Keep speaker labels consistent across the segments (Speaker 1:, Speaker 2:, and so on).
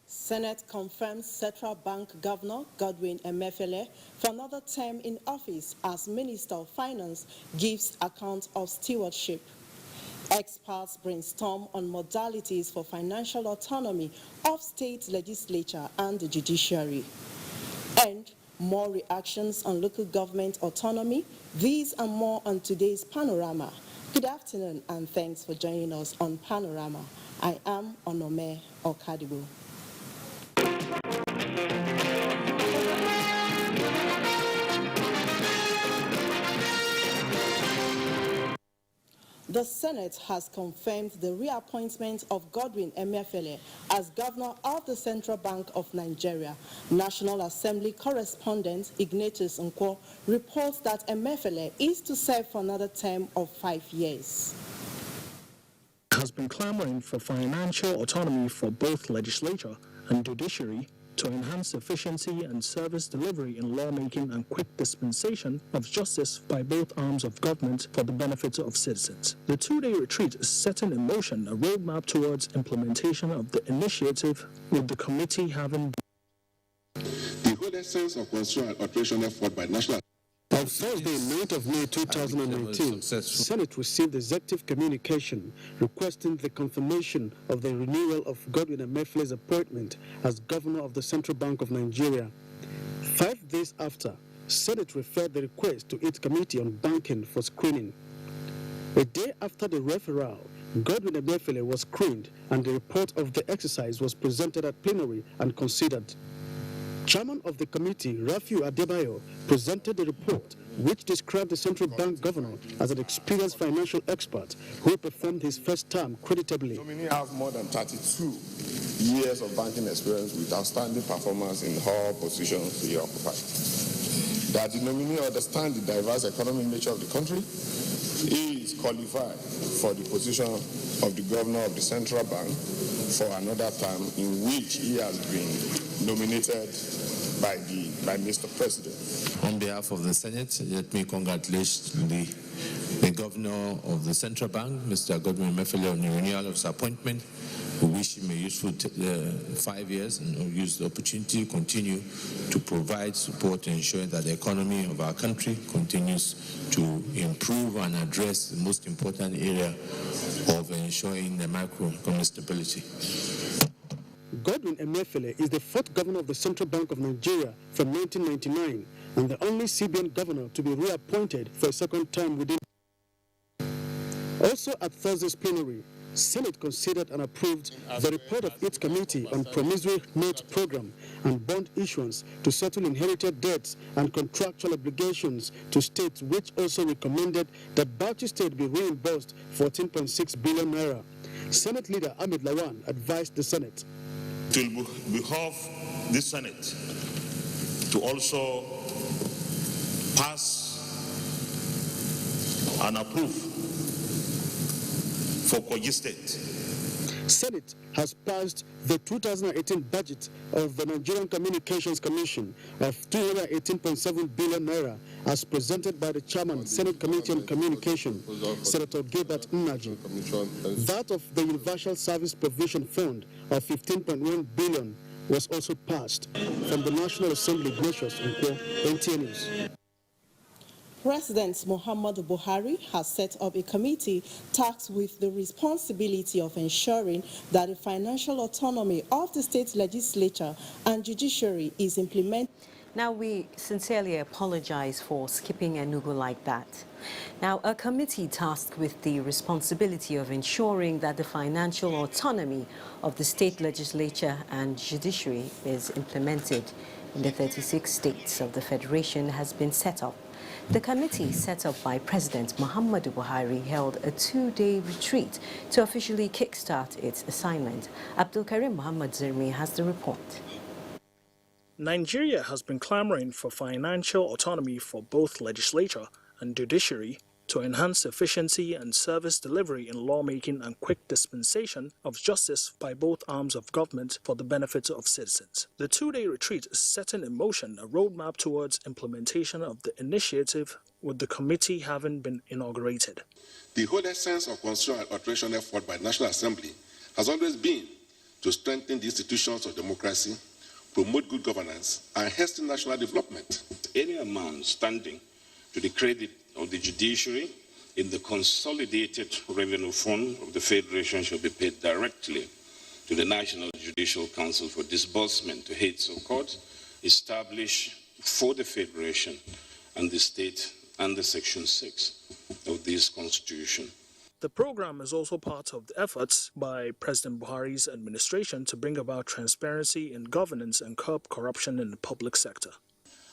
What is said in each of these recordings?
Speaker 1: Senate confirms Central Bank Governor Godwin Emefiele for another term in office as Minister of Finance gives account of stewardship. Experts brainstorm on modalities for financial autonomy of state legislature and the judiciary. And more reactions on local government autonomy. These and more on today's Panorama. Good afternoon and thanks for joining us on Panorama. I am Onome Okadibo. The Senate has confirmed the reappointment of Godwin Emefiele as Governor of the Central Bank of Nigeria. National Assembly correspondent Ignatius Nkwo reports that Emefiele is to serve for another term of 5 years.
Speaker 2: Has been clamoring for financial autonomy for both legislature and judiciary to enhance efficiency and service delivery in lawmaking and quick dispensation of justice by both arms of government for the benefit of citizens. The two-day retreat is setting in motion a roadmap towards implementation of the initiative, with the committee having
Speaker 3: the whole essence of constitutional alteration effort by national.
Speaker 4: On Thursday, 9th of May 2019, Senate received executive communication requesting the confirmation of the renewal of Godwin Emefiele's appointment as Governor of the Central Bank of Nigeria. 5 days after, Senate referred the request to its Committee on Banking for screening. A day after the referral, Godwin Emefiele was screened and the report of the exercise was presented at plenary and considered. Chairman of the committee, Rafiu Adebayo, presented the report, which described the central bank governor as an experienced financial expert who performed his first term creditably.
Speaker 3: The nominee has more than 32 years of banking experience with outstanding performance in all positions he occupied. That the nominee understands the diverse economic nature of the country, he is qualified for the position of the governor of the central bank for another term in which he has been nominated by Mr. President.
Speaker 5: On behalf of the Senate, let me congratulate the Governor of the Central Bank, Mr. Godwin Emefiele, on the renewal of his appointment. We wish him a useful 5 years and we'll use the opportunity to continue to provide support to ensure that the economy of our country continues to improve and address the most important area of ensuring the macroeconomic stability.
Speaker 4: Godwin Emefiele is the 4th governor of the Central Bank of Nigeria from 1999 and the only CBN governor to be reappointed for a second term within. Also at Thursday's plenary, Senate considered and approved the report of its committee on promissory note program and bond issuance to settle inherited debts and contractual obligations to states, which also recommended that Bauchi State be reimbursed 14.6 billion naira. Senate leader Ahmed Lawan advised the Senate.
Speaker 6: It will behoove the Senate to also pass and approve for Kogi State.
Speaker 4: Senate has passed the 2018 budget of the Nigerian Communications Commission of 218.7 billion naira as presented by the chairman, Senate Committee on Communication, Senator Gilbert Nnaji. That of the Universal Service Provision Fund of 15.1 billion was also passed. From the National Assembly, Ignatius Nkwo, NTA News.
Speaker 1: President Muhammadu Buhari has set up a committee tasked with the responsibility of ensuring that the financial autonomy of the state legislature and judiciary is implemented.
Speaker 7: Now, we sincerely apologize for skipping Enugu like that. Now, a committee tasked with the responsibility of ensuring that the financial autonomy of the state legislature and judiciary is implemented in the 36 states of the Federation has been set up. The committee set up by President Muhammadu Buhari held a 2-day retreat to officially kickstart its assignment. Abdul Karim Muhammad Zirmi has the report.
Speaker 2: Nigeria has been clamoring for financial autonomy for both legislature and judiciary, to enhance efficiency and service delivery in lawmaking and quick dispensation of justice by both arms of government for the benefit of citizens. The two-day retreat is setting in motion a roadmap towards implementation of the initiative, with the committee having been inaugurated.
Speaker 8: The whole essence of constitutional alteration effort by the National Assembly has always been to strengthen the institutions of democracy, promote good governance, and hasten national development.
Speaker 9: Any amount standing to the credit of the judiciary in the consolidated revenue fund of the Federation shall be paid directly to the National Judicial Council for disbursement to heads of courts established for the Federation and the state under Section 6 of this Constitution.
Speaker 2: The program is also part of the efforts by President Buhari's administration to bring about transparency in governance and curb corruption in the public sector.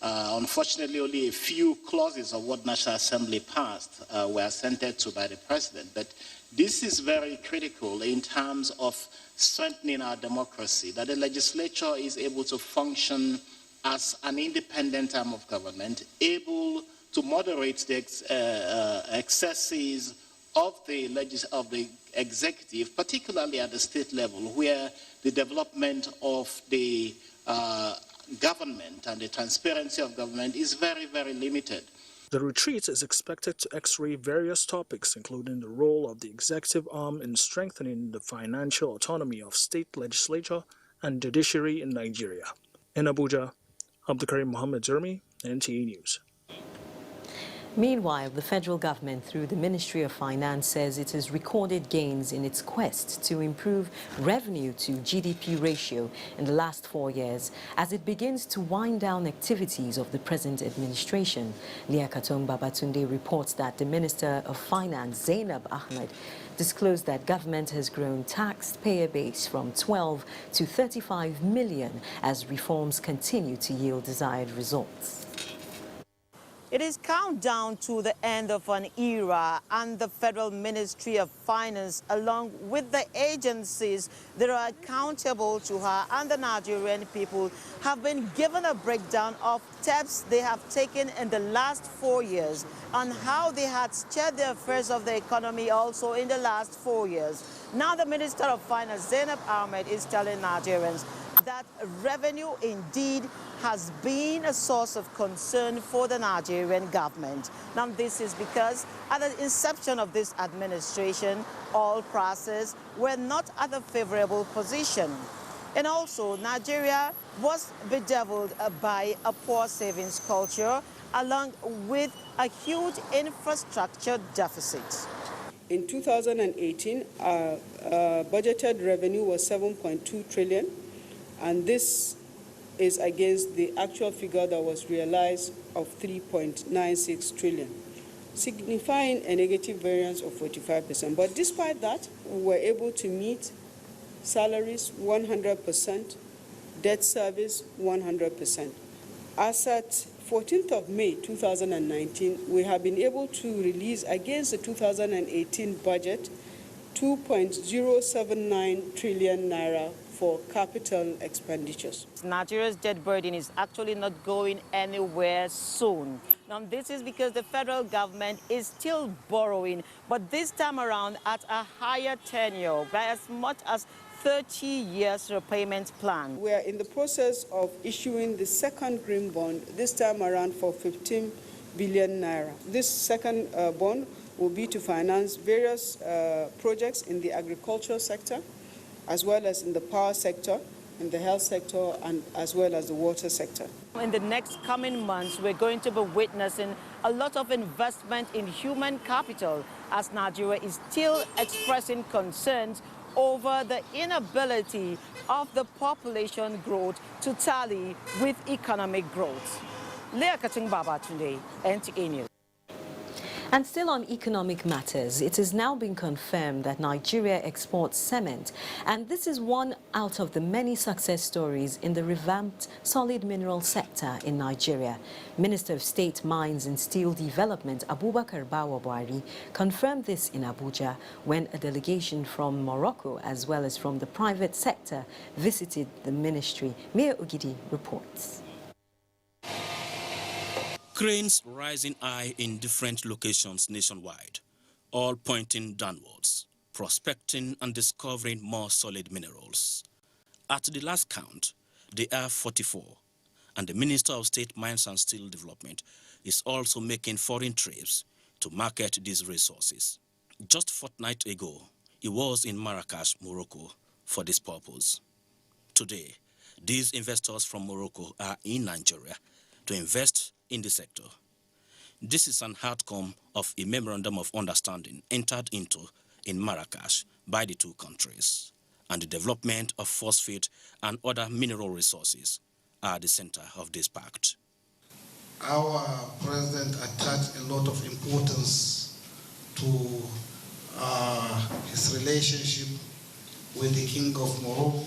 Speaker 10: Unfortunately, only a few clauses of what National Assembly passed were assented to by the President. But this is very critical in terms of strengthening our democracy, that the legislature is able to function as an independent arm of government, able to moderate the excesses of the executive, particularly at the state level, where the development of the government and the transparency of government is very, very limited.
Speaker 2: The retreat is expected to x-ray various topics, including the role of the executive arm in strengthening the financial autonomy of state legislature and judiciary in Nigeria. In Abuja, Abdulkarim Mohammed Zermi, NTA News.
Speaker 7: Meanwhile, the federal government, through the Ministry of Finance, says it has recorded gains in its quest to improve revenue to GDP ratio in the last 4 years as it begins to wind down activities of the present administration. Liakatung Babatunde reports that the Minister of Finance, Zainab Ahmed, disclosed that government has grown taxpayer base from 12 to 35 million as reforms continue to yield desired results.
Speaker 11: It is countdown to the end of an era, and the Federal Ministry of Finance, along with the agencies that are accountable to her and the Nigerian people, have been given a breakdown of steps they have taken in the last 4 years and how they had steered the affairs of the economy also in the last 4 years. Now the Minister of Finance, Zainab Ahmed, is telling Nigerians that revenue indeed has been a source of concern for the Nigerian government. Now this is because at the inception of this administration, all prices were not at a favorable position. And also, Nigeria was bedeviled by a poor savings culture along with a huge infrastructure deficit.
Speaker 12: In 2018, our budgeted revenue was 7.2 trillion, and this is against the actual figure that was realized of 3.96 trillion, signifying a negative variance of 45%. But despite that, we were able to meet salaries 100%, debt service 100%. As at 14th of May 2019, we have been able to release against the 2018 budget 2.079 trillion naira for capital expenditures.
Speaker 11: Nigeria's debt burden is actually not going anywhere soon. Now, this is because the federal government is still borrowing, but this time around at a higher tenure by as much as 30 years repayment plan.
Speaker 12: We are in the process of issuing the second green bond, this time around for 15 billion naira. This second bond will be to finance various projects in the agricultural sector, as well as in the power sector, in the health sector, and as well as the water sector.
Speaker 11: In the next coming months, we're going to be witnessing a lot of investment in human capital as Nigeria is still expressing concerns over the inability of the population growth to tally with economic growth. Liakatung Babatunde, NTA News.
Speaker 7: And still on economic matters, it has now been confirmed that Nigeria exports cement, and this is one out of the many success stories in the revamped solid mineral sector in Nigeria. Minister of State Mines and Steel Development Abubakar Bawabwari confirmed this in Abuja when a delegation from Morocco as well as from the private sector visited the ministry. Mia Ogidi reports.
Speaker 13: Cranes rising high in different locations nationwide, all pointing downwards, prospecting and discovering more solid minerals. At the last count, they are 44, and the Minister of State Mines and Steel Development is also making foreign trips to market these resources. Just a fortnight ago, he was in Marrakesh, Morocco, for this purpose. Today, these investors from Morocco are in Nigeria to invest in the sector. This is an outcome of a memorandum of understanding entered into in Marrakesh by the two countries, and the development of phosphate and other mineral resources are the center of this pact.
Speaker 14: Our president attached a lot of importance to his relationship with the King of Morocco.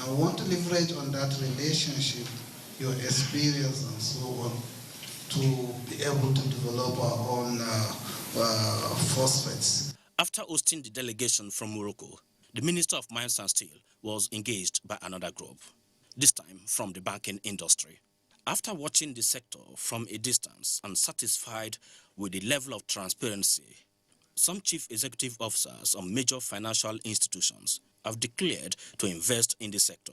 Speaker 14: I want to leverage on that relationship, your experience and so on, to be able to develop our own phosphates.
Speaker 13: After hosting the delegation from Morocco, the Minister of Mines and Steel was engaged by another group, this time from the banking industry. After watching the sector from a distance and satisfied with the level of transparency, some chief executive officers of major financial institutions have declared to invest in the sector.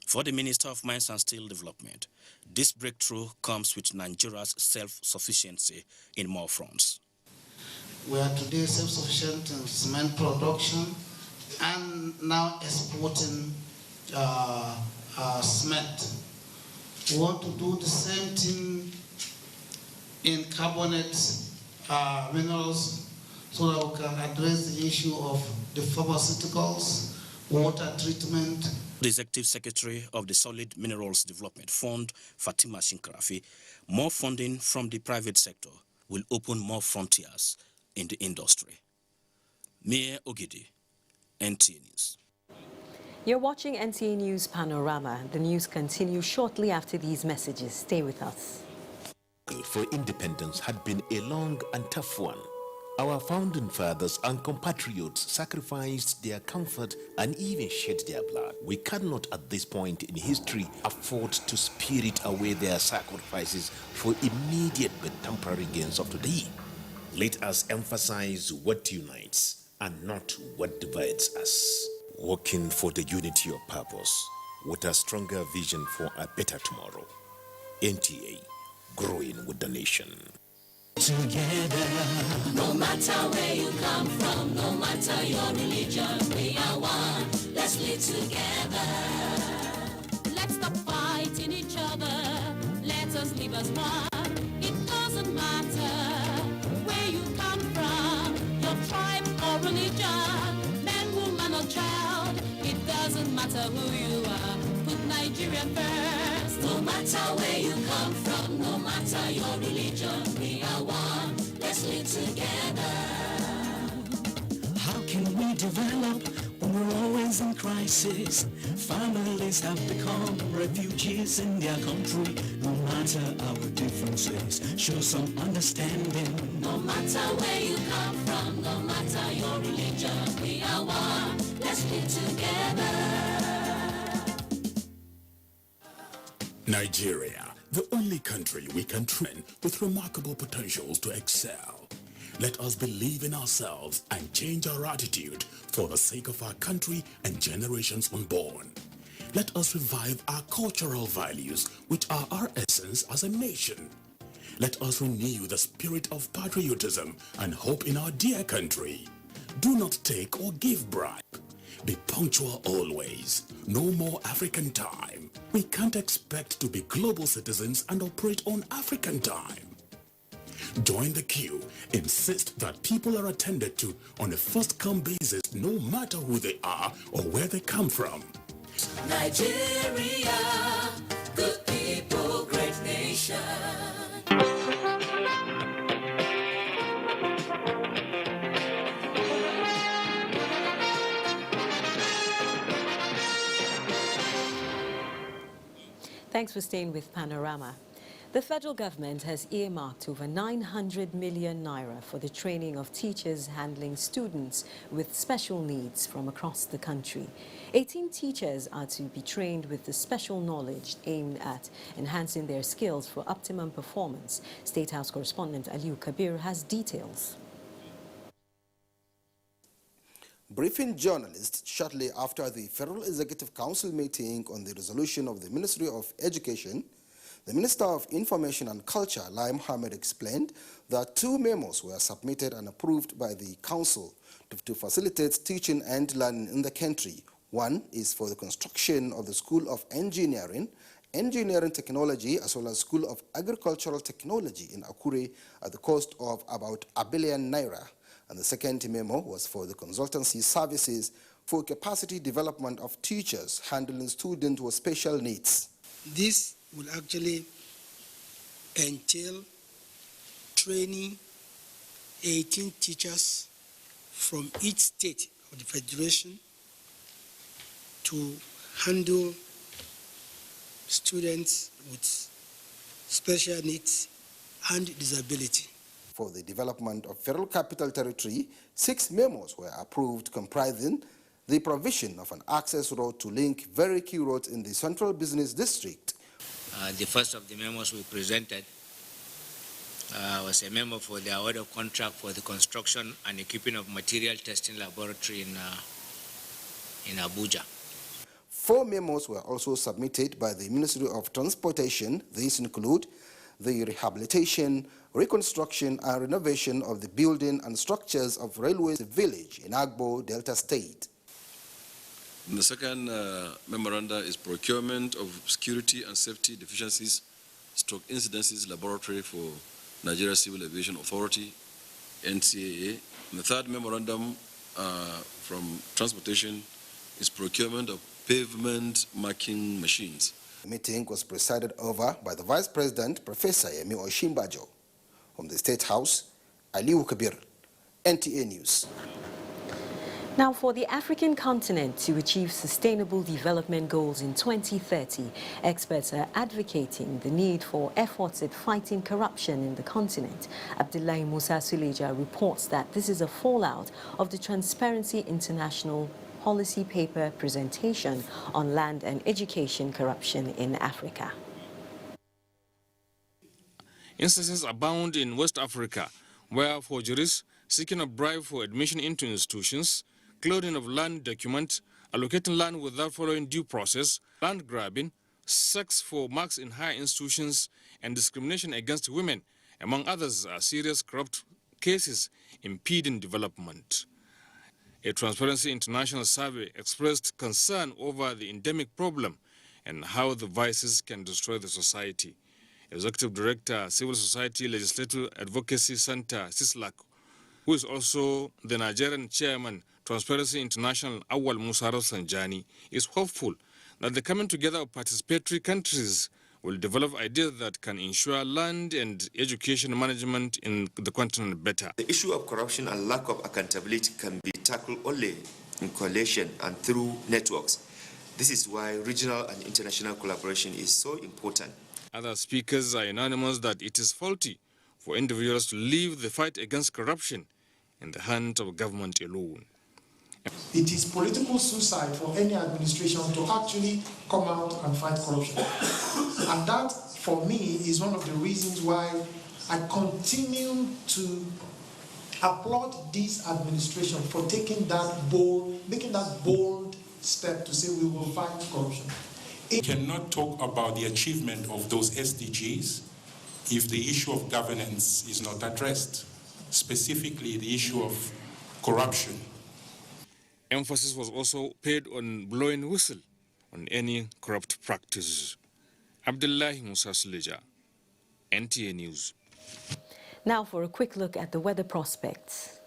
Speaker 13: For the Minister of Mines and Steel Development, this breakthrough comes with Nigeria's self-sufficiency in more fronts.
Speaker 14: We are today self-sufficient in cement production and now exporting cement. We want to do the same thing in carbonate minerals so that we can address the issue of the pharmaceuticals, water treatment.
Speaker 13: The Executive Secretary of the Solid Minerals Development Fund, Fatima Shinkrafi, more funding from the private sector will open more frontiers in the industry. Mayor Ogidi, NTA News.
Speaker 7: You're watching NTA News Panorama. The news continues shortly after these messages. Stay with us.
Speaker 15: For independence had been a long and tough one. Our founding fathers and compatriots sacrificed their comfort and even shed their blood. We cannot at this point in history afford to spirit away their sacrifices for immediate but temporary gains of today. Let us emphasize what unites and not what divides us. Working for the unity of purpose with a stronger vision for a better tomorrow. NTA, growing with the nation.
Speaker 16: Together, no matter where you come from, no matter your religion, we are one. Let's live together. Let's stop fighting each other. Let us live as one. It doesn't matter where you come from, your tribe or religion, man, woman or child. It doesn't matter who you are. Put Nigeria first. No matter where you come from, no matter your religion, we are one. Let's live together.
Speaker 17: How can we develop when we're always in crisis? Families have become refugees in their country. No matter our differences, show some understanding.
Speaker 16: No matter where you come from, no matter your religion, we are one. Let's live together.
Speaker 18: Nigeria, the only country we can train with remarkable potentials to excel. Let us believe in ourselves and change our attitude for the sake of our country and generations unborn. Let us revive our cultural values, which are our essence as a nation. Let us renew the spirit of patriotism and hope in our dear country. Do not take or give bribe. Be punctual always. No more African time. We can't expect to be global citizens and operate on African time. Join the queue. Insist that people are attended to on a first-come basis, no matter who they are or where they come from.
Speaker 16: Nigeria, good people, great nation.
Speaker 7: Thanks for staying with Panorama. The federal government has earmarked over 900 million naira for the training of teachers handling students with special needs from across the country. 18 teachers are to be trained with the special knowledge aimed at enhancing their skills for optimum performance. State House correspondent Aliu Kabir has details.
Speaker 19: Briefing journalists shortly after the Federal Executive Council meeting on the resolution of the Ministry of Education, the Minister of Information and Culture, Lai Mohammed, explained that 2 memos were submitted and approved by the Council to facilitate teaching and learning in the country. One is for the construction of the School of Engineering, Engineering Technology, as well as School of Agricultural Technology in Akure at the cost of about ₦1 billion. And the second memo was for the consultancy services for capacity development of teachers handling students with special needs.
Speaker 20: This will actually entail training 18 teachers from each state of the Federation to handle students with special needs and disability.
Speaker 19: For the development of Federal Capital Territory, 6 memos were approved comprising the provision of an access road to link very key roads in the Central Business District.
Speaker 21: The first of the memos we presented was a memo for the award of contract for the construction and equipping of material testing laboratory in Abuja.
Speaker 19: 4 memos were also submitted by the Ministry of Transportation. These include the rehabilitation, reconstruction and renovation of the building and structures of Railways Village in Agbo, Delta State.
Speaker 22: The second memoranda is procurement of security and safety deficiencies / incidences laboratory for Nigeria Civil Aviation Authority, NCAA. And the third memorandum from transportation is procurement of pavement marking machines.
Speaker 19: The meeting was presided over by the Vice President, Professor Yemi Oshimbajo. From the State House, Aliu Kabir, NTA News.
Speaker 7: Now, for the African continent to achieve sustainable development goals in 2030, experts are advocating the need for efforts at fighting corruption in the continent. Abdullahi Musa Suleja reports that this is a fallout of the Transparency International policy paper presentation on land and education corruption in Africa.
Speaker 23: Instances abound in West Africa, where forgeries, seeking a bribe for admission into institutions, clothing of land documents, allocating land without following due process, land grabbing, sex for marks in higher institutions, and discrimination against women, among others, are serious corrupt cases impeding development. A Transparency International survey expressed concern over the endemic problem and how the vices can destroy the society. Executive Director, Civil Society Legislative Advocacy Center, CISLAC, who is also the Nigerian Chairman, Transparency International, Awal Musa Sanjani, is hopeful that the coming together of participatory countries will develop ideas that can ensure land and education management in the continent better.
Speaker 24: The issue of corruption and lack of accountability can be tackled only in coalition and through networks. This is why regional and international collaboration is so important.
Speaker 23: Other speakers are unanimous that it is faulty for individuals to leave the fight against corruption in the hands of government alone.
Speaker 25: It is political suicide for any administration to actually come out and fight corruption. And that, for me, is one of the reasons why I continue to applaud this administration for taking that bold step to say we will fight corruption.
Speaker 26: We cannot talk about the achievement of those SDGs if the issue of governance is not addressed, specifically the issue of corruption.
Speaker 23: Emphasis was also paid on blowing whistle on any corrupt practice. Abdullahi Musa Suleja, NTA News.
Speaker 7: Now for a quick look at the weather prospects.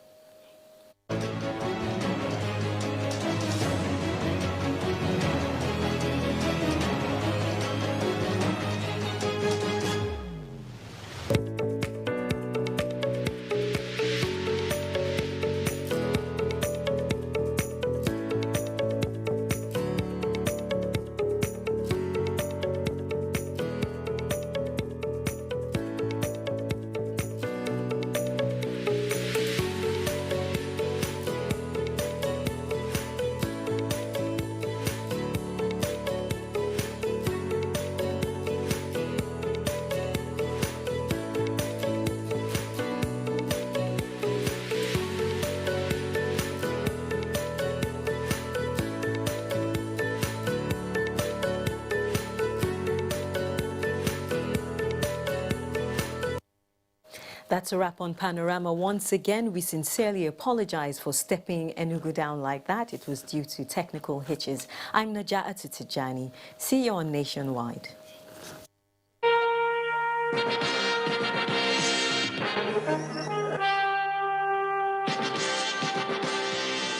Speaker 7: That's a wrap on Panorama. Once again, we sincerely apologize for stepping Enugu down like that. It was due to technical hitches. I'm Naja'atu Tijani. See you on Nationwide.